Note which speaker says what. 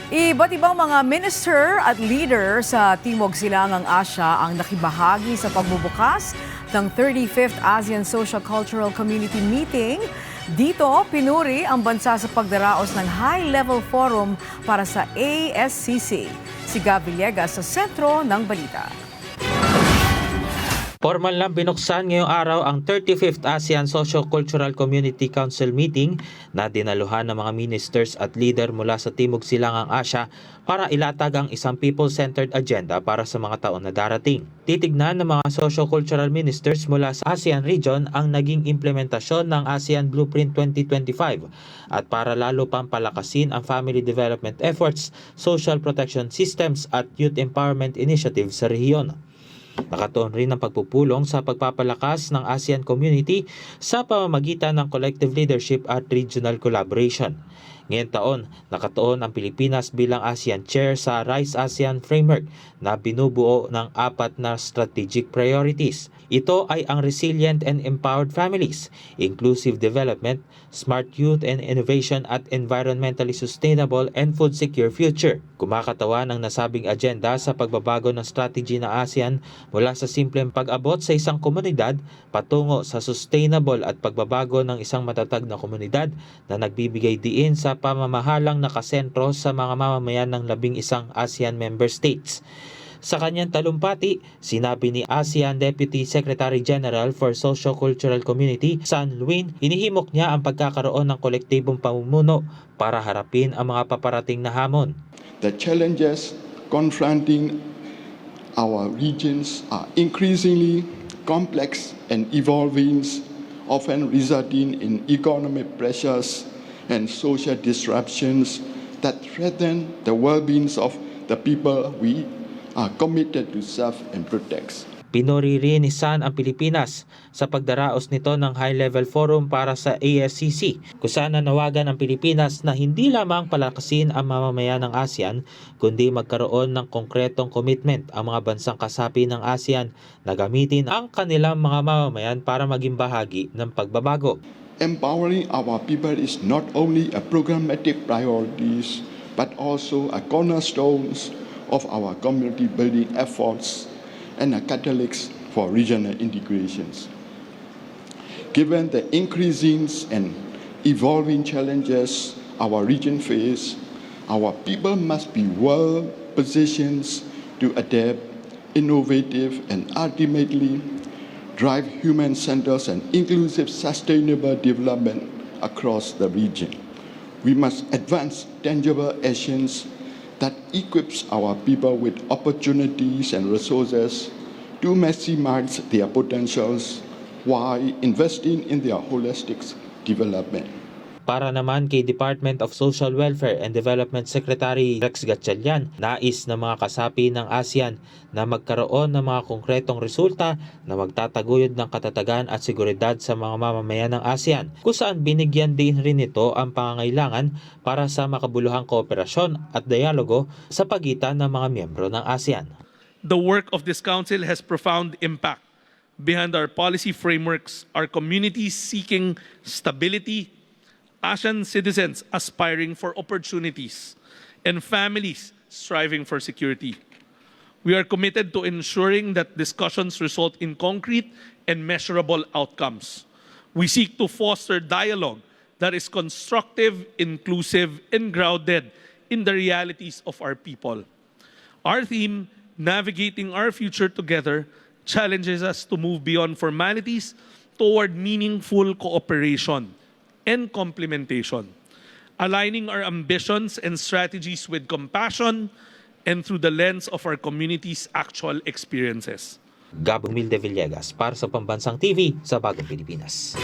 Speaker 1: Iba't ibang mga minister at leader sa Timog Silangang Asya ang nakibahagi sa pagbubukas ng 35th ASEAN Socio-Cultural Community Meeting. Dito, pinuri ang bansa sa pagdaraos ng high-level forum para sa ASCC. Si Gab Villegas sa sentro ng balita.
Speaker 2: Formal lang binuksan ngayong araw ang 35th ASEAN Socio-Cultural Community Council meeting na dinaluhan ng mga ministers at leader mula sa Timog Silangang Asya para ilatag ang isang people-centered agenda para sa mga taon na darating. Titignan ng mga socio-cultural ministers mula sa ASEAN region ang naging implementasyon ng ASEAN Blueprint 2025 at para lalo pang palakasin ang family development efforts, social protection systems at youth empowerment initiatives sa rehiyon. Nakatuon rin ang pagpupulong sa pagpapalakas ng ASEAN community sa pamamagitan ng collective leadership at regional collaboration. Ngayong taon, nakatuon ang Pilipinas bilang ASEAN Chair sa RISE ASEAN Framework na binubuo ng 4 na strategic priorities. Ito ay ang resilient and empowered families, inclusive development, smart youth and innovation at environmentally sustainable and food secure future. Kumakatawan ang nasabing agenda sa pagbabago ng strategy ng ASEAN mula sa simpleng pag-abot sa isang komunidad patungo sa sustainable at pagbabago ng isang matatag na komunidad na nagbibigay diin sa pamamahalang nakasentro sa mga mamamayan ng 11 ASEAN member states. Sa kanyang talumpati, sinabi ni ASEAN Deputy Secretary General for Socio-Cultural Community, San Luin, inihimok niya ang pagkakaroon ng kolektibong pamumuno para harapin ang mga paparating na hamon.
Speaker 3: The challenges confronting our regions are increasingly complex and evolving, often resulting in economic pressures and social disruptions that threaten the well-being of the people we are committed to serve and protect.
Speaker 2: Pinuri rin ni San ang Pilipinas sa pagdaraos nito ng high-level forum para sa ASCC, kung saan nanawagan ang Pilipinas na hindi lamang palakasin ang mamamayan ng ASEAN, kundi magkaroon ng konkretong commitment ang mga bansang kasapi ng ASEAN na gamitin ang kanilang mga mamamayan para maging bahagi ng pagbabago.
Speaker 3: Empowering our people is not only a programmatic priority, but also a cornerstone of our community building efforts and a catalyst for regional integrations. Given the increasing and evolving challenges our region faces, our people must be well positioned to adapt, innovative, and ultimately drive human-centered and inclusive sustainable development across the region. We must advance tangible actions that equips our people with opportunities and resources to maximize their potentials while investing in their holistic development.
Speaker 2: Para naman kay Department of Social Welfare and Development Secretary Rex Gatchalian, nais ng mga kasapi ng ASEAN na magkaroon ng mga konkretong resulta na magtataguyod ng katatagan at seguridad sa mga mamamayan ng ASEAN, kung saan binigyan din rin ito ang pangangailangan para sa makabuluhang kooperasyon at dialogo sa pagitan ng mga miyembro ng ASEAN.
Speaker 4: The work of this council has profound impact. Behind our policy frameworks, our communities seeking stability, ASEAN citizens aspiring for opportunities, and families striving for security. We are committed to ensuring that discussions result in concrete and measurable outcomes. We seek to foster dialogue that is constructive, inclusive, and grounded in the realities of our people. Our theme, Navigating Our Future Together, challenges us to move beyond formalities toward meaningful cooperation and complementation, aligning our ambitions and strategies with compassion and through the lens of our community's actual experiences.
Speaker 2: Gab Villegas para sa Pambansang TV sa Bagong Pilipinas.